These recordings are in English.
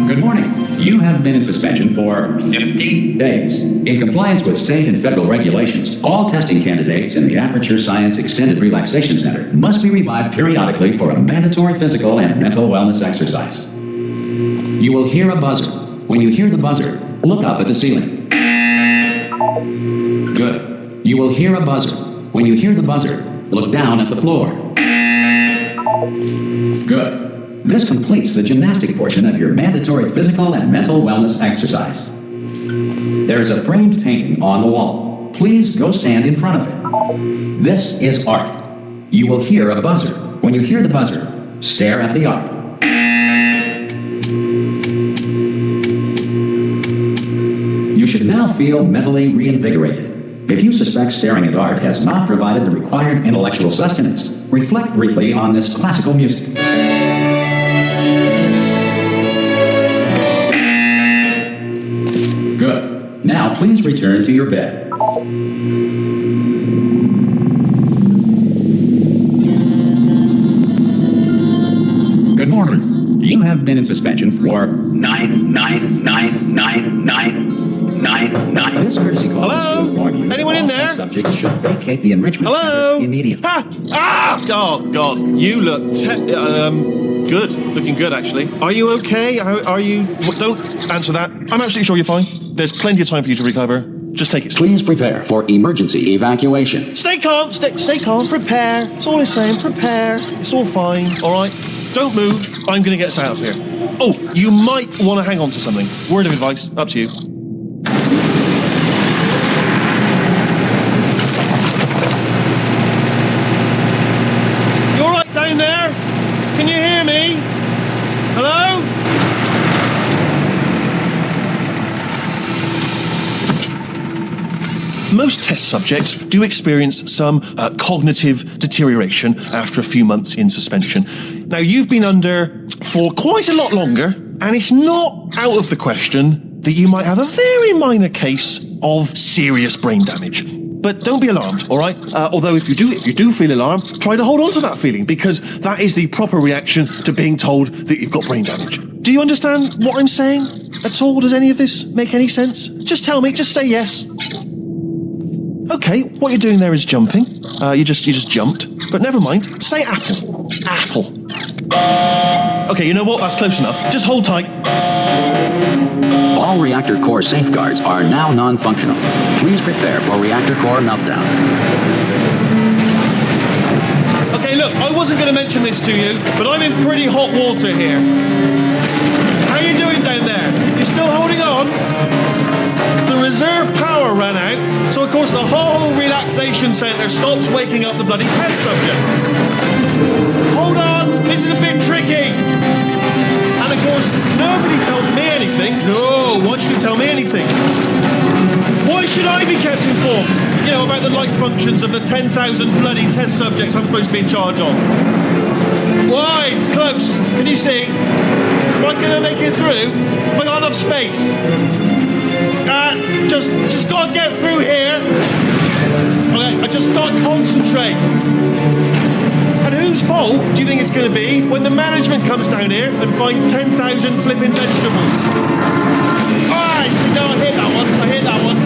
Good morning. You have been in suspension for 50 days. In compliance with state and federal regulations, all testing candidates in the Aperture Science Extended Relaxation Center must be revived periodically for a mandatory physical and mental wellness exercise. You will hear a buzzer. When you hear the buzzer, look up at the ceiling. Good. You will hear a buzzer. When you hear the buzzer, look down at the floor. Good. This completes the gymnastic portion of your mandatory physical and mental wellness exercise. There is a framed painting on the wall. Please go stand in front of it. This is art. You will hear a buzzer. When you hear the buzzer, stare at the art. You should now feel mentally reinvigorated. If you suspect staring at art has not provided the required intellectual sustenance, reflect briefly on this classical music. Good. Now please return to your bed. Good morning. You have been in suspension for 9999999. This courtesy call is to inform you. Anyone in there? Subjects should vacate the enrichment center immediately. Oh God! You look good. Looking good, actually. Are you okay? Are you? Don't answer that. I'm absolutely sure you're fine. There's plenty of time for you to recover. Just take it slow. Please prepare for emergency evacuation. Stay calm. Stay calm. Prepare. That's all I'm saying. Prepare. It's all fine. All right. Don't move. I'm going to get us out of here. Oh, you might want to hang on to something. Word of advice. Up to you. You all right down there? Can you hear me? Hello? Most test subjects do experience some cognitive deterioration after a few months in suspension. Now, you've been under for quite a lot longer, and it's not out of the question that you might have a very minor case of serious brain damage. But don't be alarmed, all right? Although if you do feel alarmed, try to hold on to that feeling, because that is the proper reaction to being told that you've got brain damage. Do you understand what I'm saying at all? Does any of this make any sense? Just tell me, just say yes. Okay, what you're doing there is jumping. You just jumped. But never mind. Say apple. Apple. Okay, you know what? That's close enough. Just hold tight. All reactor core safeguards are now non-functional. Please prepare for reactor core meltdown. Okay, look, I wasn't going to mention this to you, but I'm in pretty hot water here. How you doing down there? You still holding on? The reserve power ran out, so of course the whole relaxation centre stops waking up the bloody test subjects. Hold on, this is a bit tricky. And of course, nobody tells me anything. No, why should you tell me anything? Why should I be kept informed? You know, about the life functions of the 10,000 bloody test subjects I'm supposed to be in charge of. Why? It's close. Can you see? Am I going to make it through? Have I got enough space? Just gotta get through here. Okay, I just gotta concentrate. And whose fault do you think it's gonna be when the management comes down here and finds 10,000 flipping vegetables? Alright, so no, I hit that one.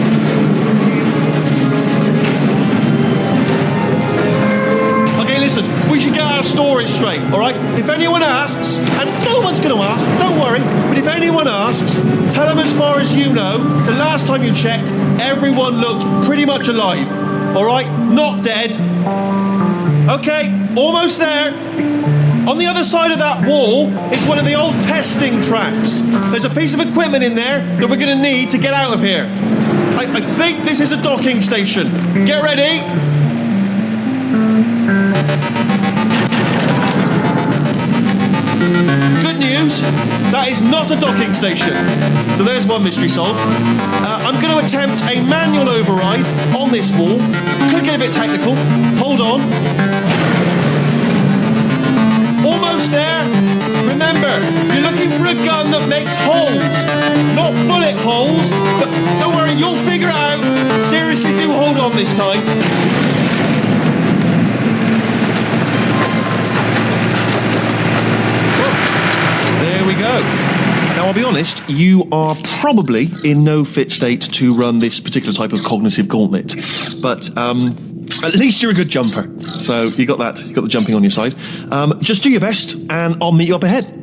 Okay, listen, we should get our story straight, alright? If anyone asks, and no one's gonna ask, don't worry, but if anyone asks, tell them as far as you know, the last time you checked, everyone looked pretty much alive, alright? Not dead. Okay, almost there. On the other side of that wall is one of the old testing tracks. There's a piece of equipment in there that we're gonna need to get out of here. I think this is a docking station. Get ready. Good news, that is not a docking station. So there's one mystery solved. I'm going to attempt a manual override on this wall. Could get a bit technical. Hold on. Almost there. Remember, you're looking for a gun that makes holes, not bullet holes. But don't worry, you'll figure it out. Seriously, do hold on this time. There we go. Now, I'll be honest, you are probably in no fit state to run this particular type of cognitive gauntlet. But at least you're a good jumper. So you got that. You got the jumping on your side. Just do your best, and I'll meet you up ahead.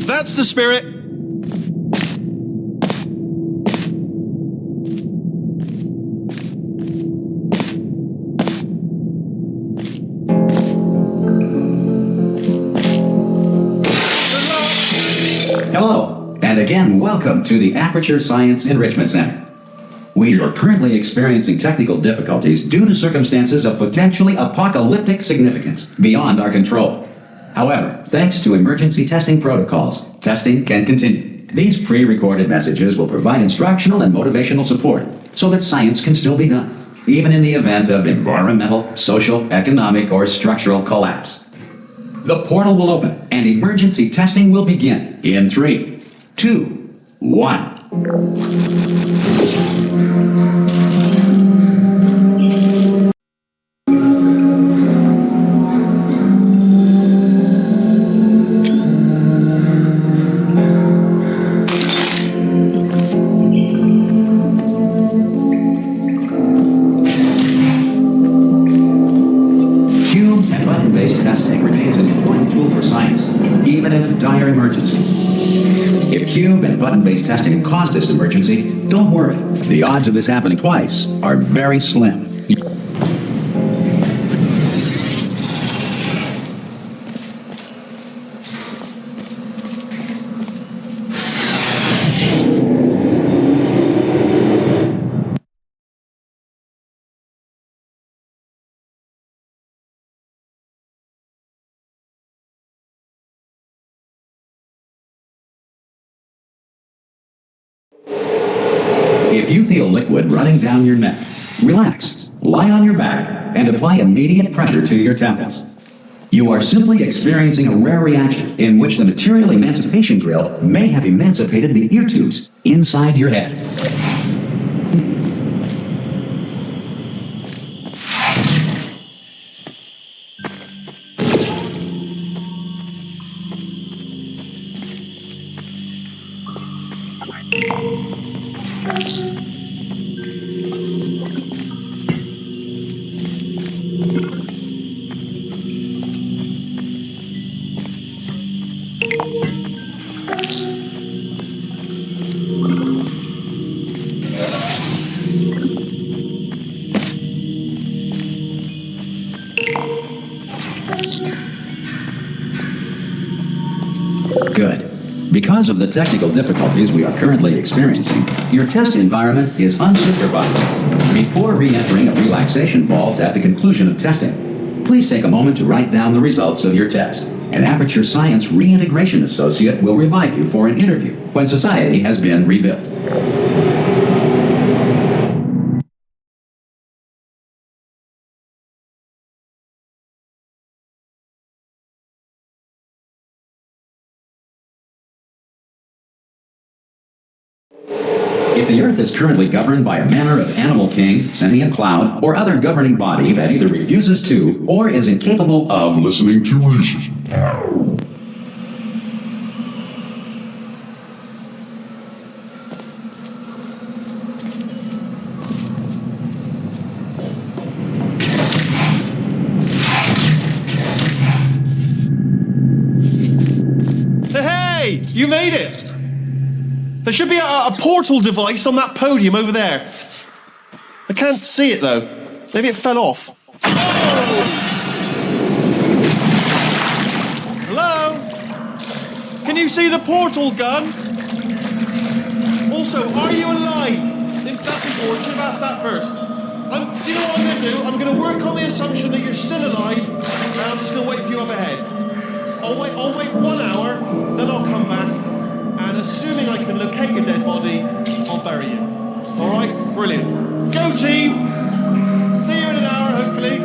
That's the spirit. Hello, and again, welcome to the Aperture Science Enrichment Center. We are currently experiencing technical difficulties due to circumstances of potentially apocalyptic significance beyond our control. However, thanks to emergency testing protocols, testing can continue. These pre-recorded messages will provide instructional and motivational support so that science can still be done, even in the event of environmental, social, economic, or structural collapse. The portal will open and emergency testing will begin in 3, 2, 1. Even in a dire emergency. If cube and button-based testing caused this emergency, don't worry. The odds of this happening twice are very slim. If you feel liquid running down your neck, relax, lie on your back, and apply immediate pressure to your temples. You are simply experiencing a rare reaction in which the material emancipation grill may have emancipated the ear tubes inside your head. Good. Because of the technical difficulties we are currently experiencing, your test environment is unsupervised. Before re-entering a relaxation vault at the conclusion of testing, please take a moment to write down the results of your test. An Aperture Science Reintegration Associate will revive you for an interview when society has been rebuilt. If the Earth is currently governed by a manner of animal king, sentient cloud, or other governing body that either refuses to or is incapable of listening to reason. Hey, you made it! There should be a portal device on that podium over there. I can't see it though. Maybe it fell off. Oh! Hello? Can you see the portal gun? Also, are you alive? That's important. Should have asked that first. Do you know what I'm going to do? I'm going to work on the assumption that you're still alive, and I'm just going to wait for you up ahead. I'll wait 1 hour, then I'll come back, and assuming I can locate your dead body, I'll bury you. All right? Brilliant. Go team! See you in an hour, hopefully,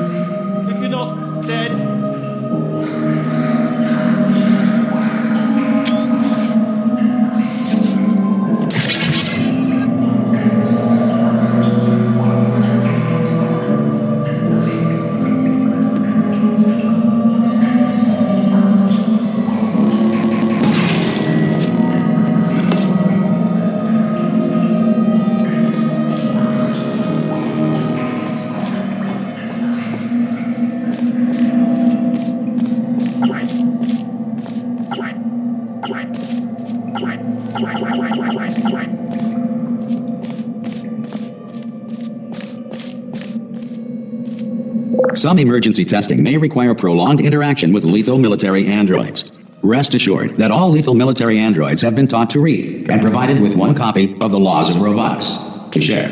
if you're not dead. Some emergency testing may require prolonged interaction with lethal military androids. Rest assured that all lethal military androids have been taught to read and provided with one copy of the Laws of Robotics to share.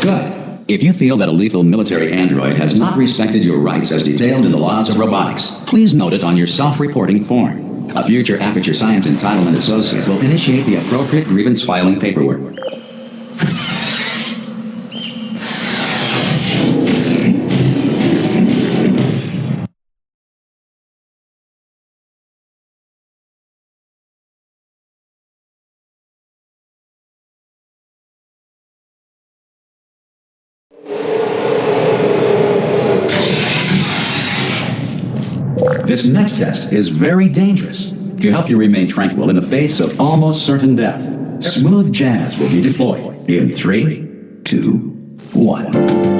Good. If you feel that a lethal military android has not respected your rights as detailed in the Laws of Robotics, please note it on your self-reporting form. A future Aperture Science Entitlement Associate will initiate the appropriate grievance filing paperwork. This next test is very dangerous. To help you remain tranquil in the face of almost certain death, smooth jazz will be deployed in 3, 2, 1.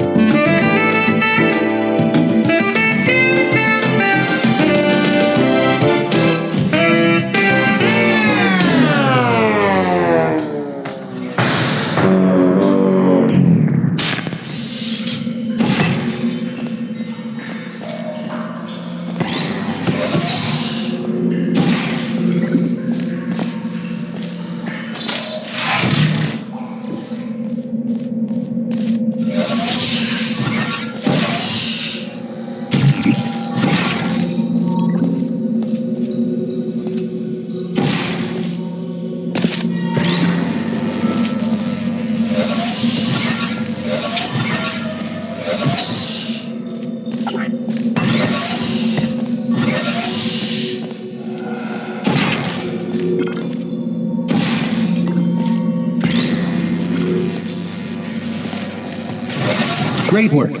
Great work.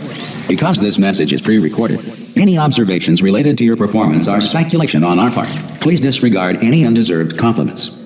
Because this message is pre-recorded, any observations related to your performance are speculation on our part. Please disregard any undeserved compliments.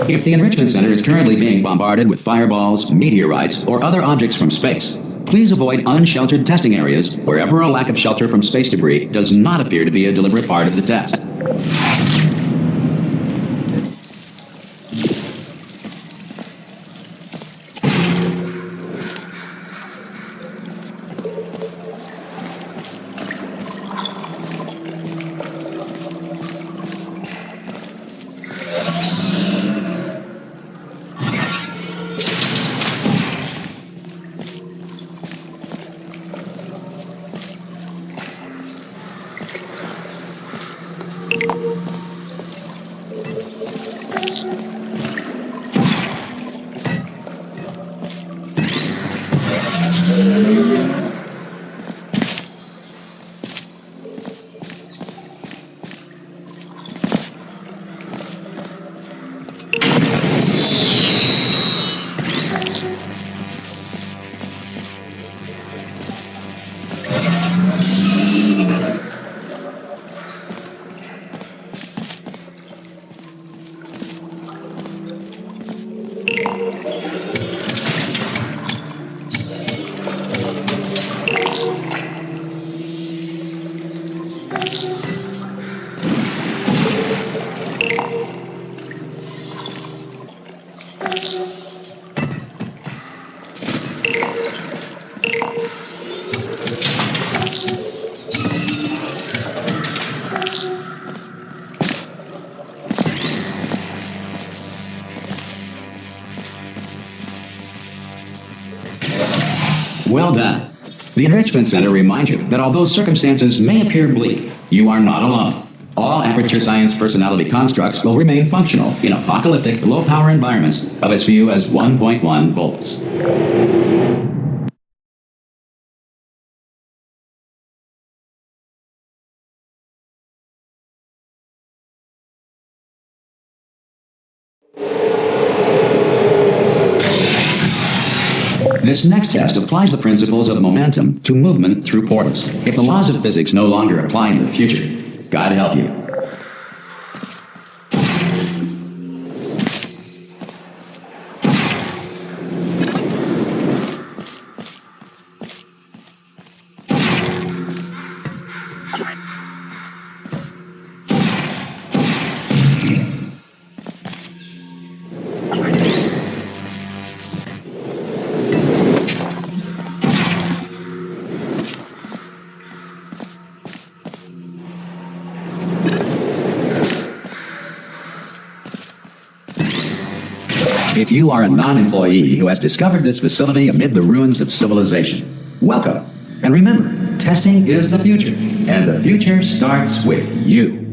If the Enrichment Center is currently being bombarded with fireballs, meteorites, or other objects from space, please avoid unsheltered testing areas wherever a lack of shelter from space debris does not appear to be a deliberate part of the test. Well done. The Enrichment Center reminds you that although circumstances may appear bleak, you are not alone. All Aperture Science personality constructs will remain functional in apocalyptic, low-power environments of as few as 1.1 volts. This next test applies the principles of momentum to movement through portals. If the laws of physics no longer apply in the future, God help you. If you are a non-employee who has discovered this facility amid the ruins of civilization, welcome. And remember, testing is the future, and the future starts with you.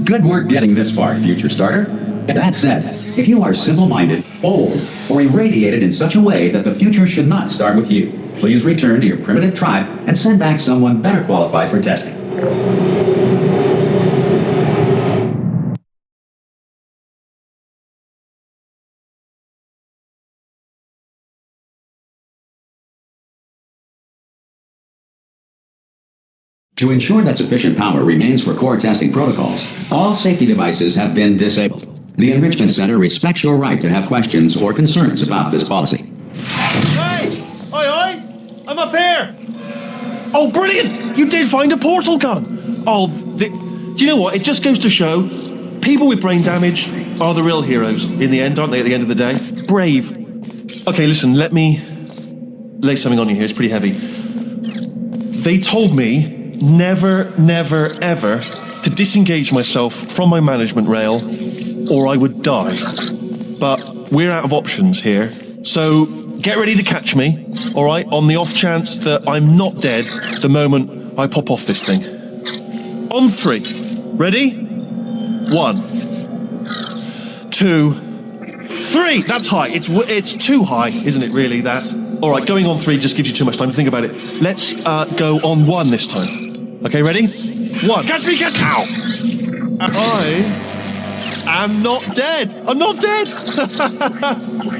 Good work getting this far, future starter. That said, if you are simple-minded, old, or irradiated in such a way that the future should not start with you, please return to your primitive tribe and send back someone better qualified for testing. To ensure that sufficient power remains for core testing protocols, all safety devices have been disabled. The Enrichment Center respects your right to have questions or concerns about this policy. Hey! Oi! I'm up here! Oh, brilliant! You did find a portal gun! Oh, do you know what? It just goes to show, people with brain damage are the real heroes in the end, aren't they, at the end of the day? Brave. Okay, listen, let me lay something on you here. It's pretty heavy. They told me never, ever to disengage myself from my management rail or I would die. But we're out of options here. So get ready to catch me, all right, on the off chance that I'm not dead the moment I pop off this thing. On 3. Ready? 1, 2, 3. That's high. It's too high, isn't it, really, that? All right, going on 3 just gives you too much time to think about it. Let's go on 1 this time. Okay, ready? 1. Catch me, catch! Ow! am not dead. I'm not dead.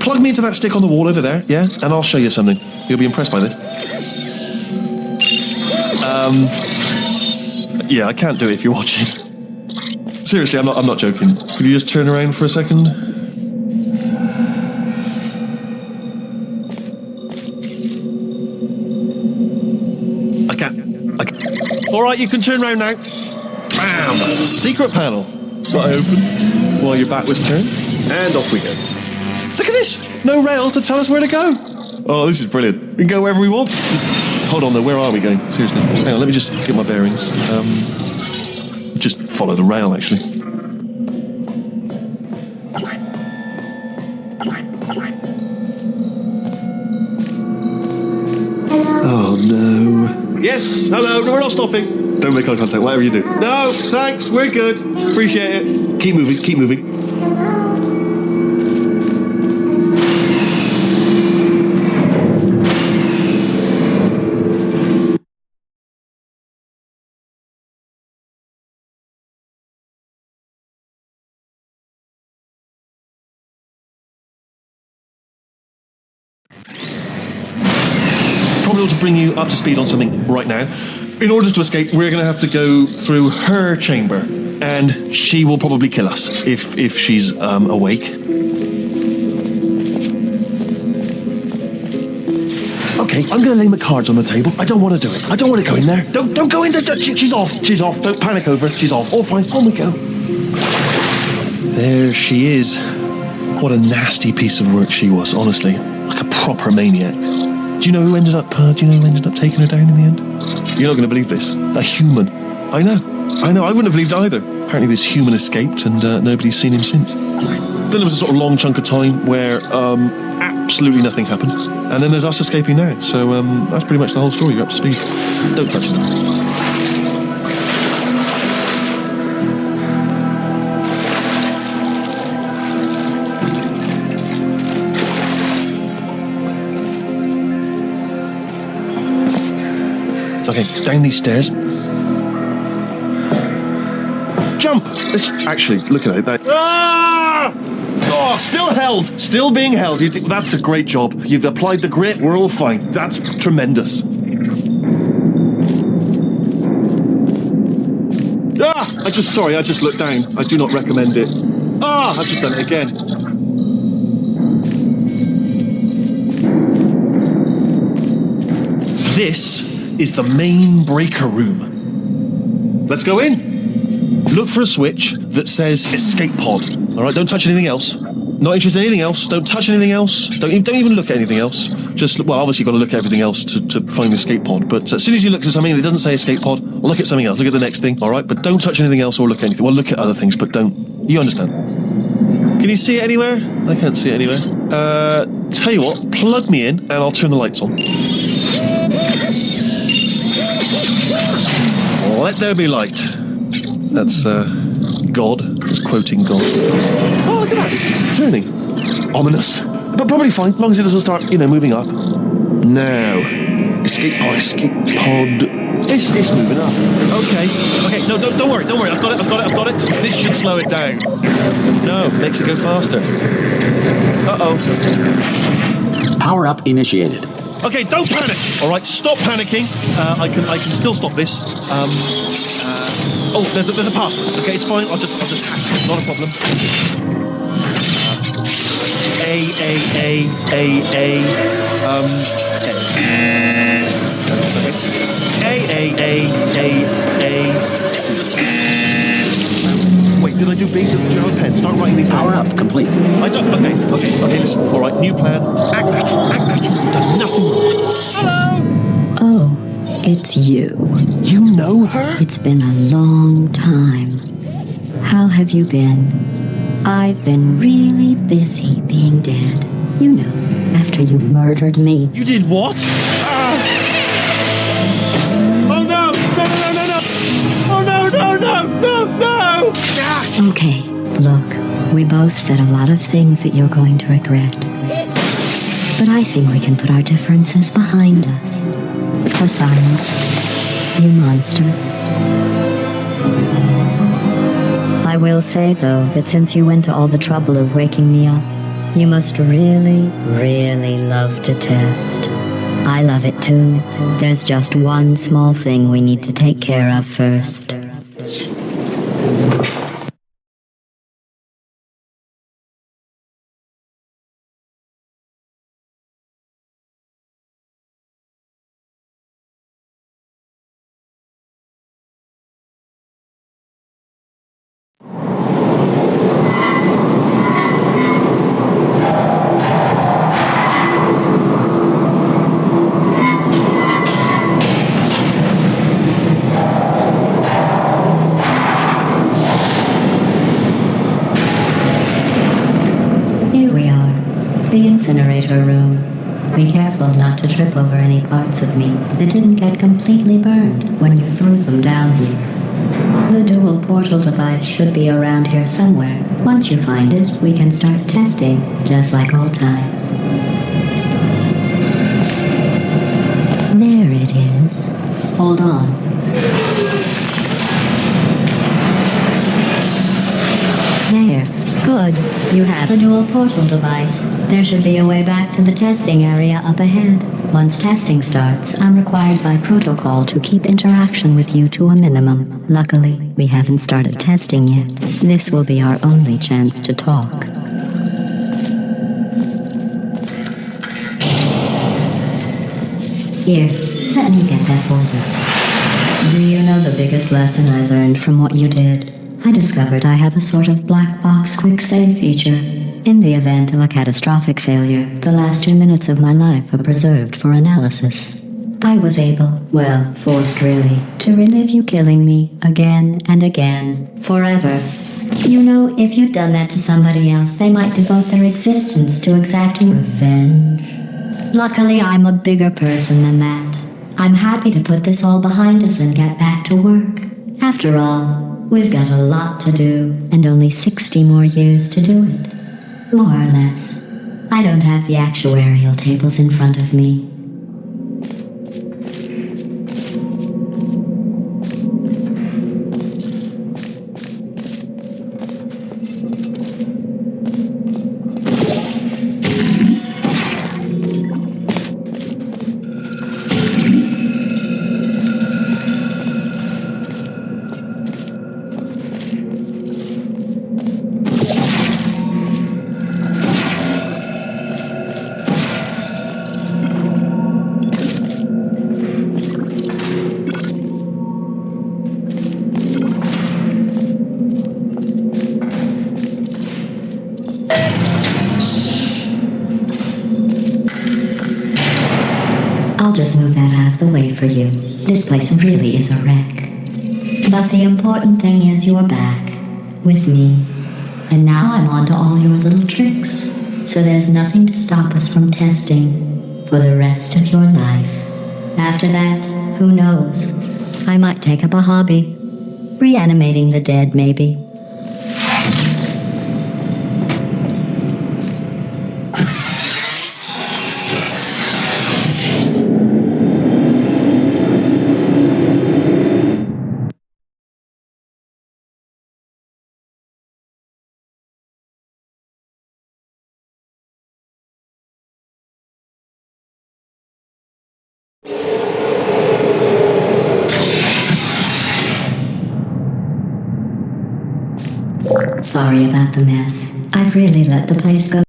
Plug me into that stick on the wall over there, yeah? And I'll show you something. You'll be impressed by this. Yeah, I can't do it if you're watching. Seriously, I'm not joking. Could you just turn around for a second? I can't. All right, you can turn around now. Bam! Secret panel. That I open while your back was turned, and off we go. Look at this! No rail to tell us where to go. Oh, this is brilliant. We can go wherever we want. Hold on though, where are we going? Seriously. Hang on, let me just get my bearings. Just follow the rail, actually. Oh no. Yes, hello, no, we're not stopping. Don't make eye contact, whatever you do. No, thanks, we're good. Appreciate it. Keep moving, keep moving. Probably ought to bring you up to speed on something right now. In order to escape, we're going to have to go through her chamber, and she will probably kill us if she's awake. Okay, I'm going to lay my cards on the table. I don't want to do it. I don't want to go in there. Don't go in there. She's off. She's off. Don't panic over. She's off. All fine. On we go. There she is. What a nasty piece of work she was, honestly. Like a proper maniac. Do you know who ended up taking her down in the end? You're not going to believe this. A human. I know. I wouldn't have believed either. Apparently this human escaped and nobody's seen him since. Then there was a sort of long chunk of time where absolutely nothing happened. And then there's us escaping now. So that's pretty much the whole story. You're up to speed. Don't touch it. Okay, down these stairs. Jump! Actually, look at it. Ah! Oh, still held. Still being held. That's a great job. You've applied the grit. We're all fine. That's tremendous. I just looked down. I do not recommend it. I've just done it again. This is the main breaker room. Let's go in. Look for a switch that says escape pod. All right, don't touch anything else. Not interested in anything else. Don't touch anything else. Don't even look at anything else. Obviously you've got to look at everything else to find the escape pod. But as soon as you look at something that doesn't say escape pod, or look at something else, look at the next thing, all right? But don't touch anything else or look at anything. Well, look at other things, but don't. You understand? Can you see it anywhere? I can't see it anywhere. Tell you what, plug me in and I'll turn the lights on. Let there be light. That's God. Just quoting God. Oh, look at that. It's turning. Ominous. But probably fine, as long as it doesn't start, moving up. Now. Escape pod. It's moving up. Okay. No, don't worry. I've got it. This should slow it down. No, makes it go faster. Uh-oh. Power up initiated. Okay, don't panic. All right, stop panicking. I can still stop this. There's a password. Okay, it's fine. I'll just hack it. Not a problem. Wait, did I do B? Did you have a pen? Start writing these down. Power up complete. I don't. Okay, listen. All right, new plan. Act natural. You've done nothing wrong. Hello! Oh, it's you. You know her? It's been a long time. How have you been? I've been really busy being dead. After you murdered me. You did what? Oh no! No! Okay, look, we both said a lot of things that you're going to regret. But I think we can put our differences behind us. For silence, you monster. I will say, though, that since you went to all the trouble of waking me up, you must really, really love to test. I love it too. There's just one small thing we need to take care of first. The incinerator room. Be careful not to trip over any parts of me that didn't get completely burned when you threw them down here. The dual portal device should be around here somewhere. Once you find it, we can start testing, just like old times. There it is. Hold on. There. Good. You have a dual portal device. There should be a way back to the testing area up ahead. Once testing starts, I'm required by protocol to keep interaction with you to a minimum. Luckily, we haven't started testing yet. This will be our only chance to talk. Here, let me get that for you. Do you know the biggest lesson I learned from what you did? I discovered I have a sort of black box quick save feature. In the event of a catastrophic failure, the last 2 minutes of my life are preserved for analysis. I was able, well, forced really, to relive you killing me again and again, forever. You know, if you'd done that to somebody else, they might devote their existence to exacting revenge. Luckily, I'm a bigger person than that. I'm happy to put this all behind us and get back to work. After all, we've got a lot to do, and only 60 more years to do it. More or less. I don't have the actuarial tables in front of me. I'll just move that out of the way for you. This place really is a wreck. But the important thing is you're back, with me. And now I'm on to all your little tricks. So there's nothing to stop us from testing for the rest of your life. After that, who knows? I might take up a hobby. Reanimating the dead, maybe. Sorry about the mess. I've really let the place go